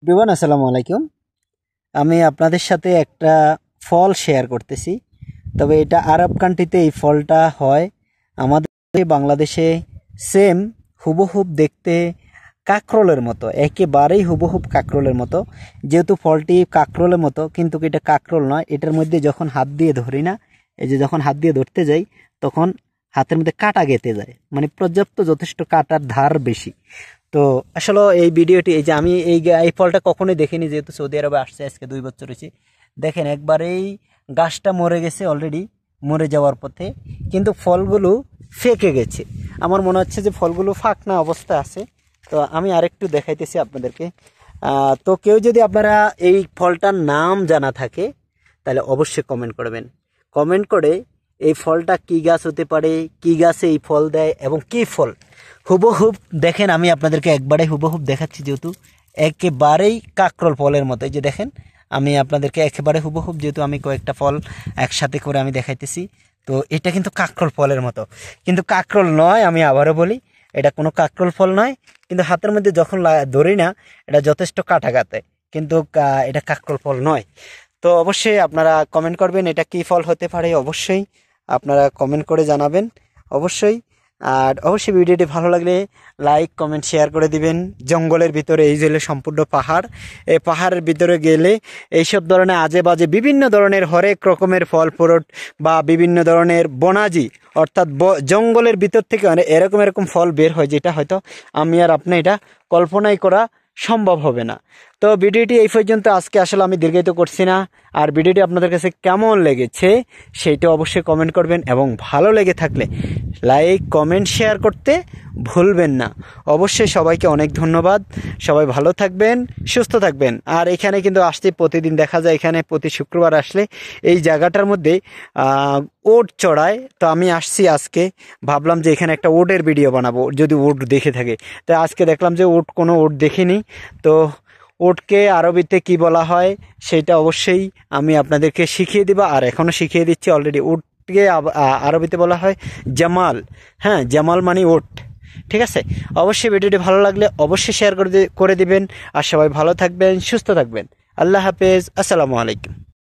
Everyone আসসালামু আলাইকুম। আমি আপনাদের সাথে একটা ফল শেয়ার করতেছি। তবে এটা আরব কান্ট্রিতে এই ফলটা হয়, আমাদের বাংলাদেশে সেম হুবহুব দেখতে কাকরোলের মতো, একেবারেই হুবহুব কাকরোলের মতো। যেহেতু ফলটি কাকরোলের মতো, কিন্তু এটা কাকরোল নয়। এটার মধ্যে যখন হাত দিয়ে ধরি না, এই যে যখন হাত দিয়ে ধরতে যাই তখন হাতের মধ্যে কাঁটা গেঁথে যায়, মানে যথেষ্ট কাঁটার ধার বেশি। তো আসলে এই ভিডিওটি, এই যে আমি এই ফলটা কখনোই দেখিনি, যেহেতু সৌদি আরবে আসছে আজকে 2 বছর হয়েছে। দেখেন একবারেই গাছটা মরে গেছে, অলরেডি মরে যাওয়ার পথে, কিন্তু ফলগুলো ফেকে গেছে। আমার মনে হচ্ছে যে ফলগুলো ফাঁকনা অবস্থা আছে। তো আমি আরেকটু দেখাইতেছি আপনাদেরকে। তো কেউ যদি আপনারা এই ফলটার নাম জানা থাকে তাহলে অবশ্যই কমেন্ট করবেন। কমেন্ট করে এই ফলটা কি গাছ হতে পারে, কি গাছে এই ফল দেয় এবং কি ফল। হুবহুব দেখেন, আমি আপনাদেরকে একবারে হুবহুব দেখাচ্ছি, যেহেতু একেবারেই কাকরোল ফলের মতো। এই যে দেখেন, আমি আপনাদেরকে একেবারে হুবহুব, যেহেতু আমি কয়েকটা ফল একসাথে করে আমি দেখাইতেছি। তো এটা কিন্তু কাকরোল ফলের মতো, কিন্তু কাকরোল নয়। আমি আবারও বলি, এটা কোনো কাকরোল ফল নয়। কিন্তু হাতের মধ্যে যখন ধরি না, এটা যথেষ্ট কাটা গাতে, কিন্তু এটা কাকরোল ফল নয়। তো অবশ্যই আপনারা কমেন্ট করবেন এটা কী ফল হতে পারে, অবশ্যই আপনারা কমেন্ট করে জানাবেন অবশ্যই। আর অবশ্যই ভিডিওটি ভালো লাগলে লাইক কমেন্ট শেয়ার করে দিবেন। জঙ্গলের ভিতরে, এই যে সম্পূর্ণ পাহাড়, এই পাহাড়ের ভিতরে গেলে এইসব ধরনের আজে বাজে বিভিন্ন ধরনের হরেক রকমের ফল ফ্রুট বা বিভিন্ন ধরনের বনাজি, অর্থাৎ জঙ্গলের ভিতর থেকে এরকম ফল বের হয়, যেটা হয়তো আমি আর আপনি এটা কল্পনাই করা সম্ভব হবে না। তো ভিডিওটি এই পর্যন্ত। আজকে আসলে আমি দীর্ঘায়িত করছি না। আর ভিডিওটি আপনাদের কাছে কেমন লেগেছে সেইটা অবশ্যই কমেন্ট করবেন, এবং ভালো লেগে থাকলে লাইক কমেন্ট শেয়ার করতে ভুলবেন না। অবশ্যই সবাইকে অনেক ধন্যবাদ। সবাই ভালো থাকবেন, সুস্থ থাকবেন। আর এখানে কিন্তু আসতে প্রতিদিন দেখা যায়, এখানে প্রতি শুক্রবার আসলে এই জায়গাটার মধ্যে ওট চড়ায়। তো আমি আসছি আজকে, ভাবলাম যে এখানে একটা ওটের ভিডিও বানাবো, যদি ওট দেখে থাকে। তো আজকে দেখলাম যে কোনো ওট দেখিনি। তো ওটকে আরবিতে কি বলা হয় সেটা অবশ্যই আমি আপনাদেরকে শিখিয়ে দিব, আর এখনও শিখিয়ে দিচ্ছি অলরেডি। ওটকে আরবিতে বলা হয় জামাল। হ্যাঁ, জামাল মানে ওট। ঠিক আছে, অবশ্যই ভিডিওটি ভালো লাগলে অবশ্যই শেয়ার করে দিবেন। আর সবাই ভালো থাকবেন, সুস্থ থাকবেন। আল্লাহ হাফেজ, আসসালামু আলাইকুম।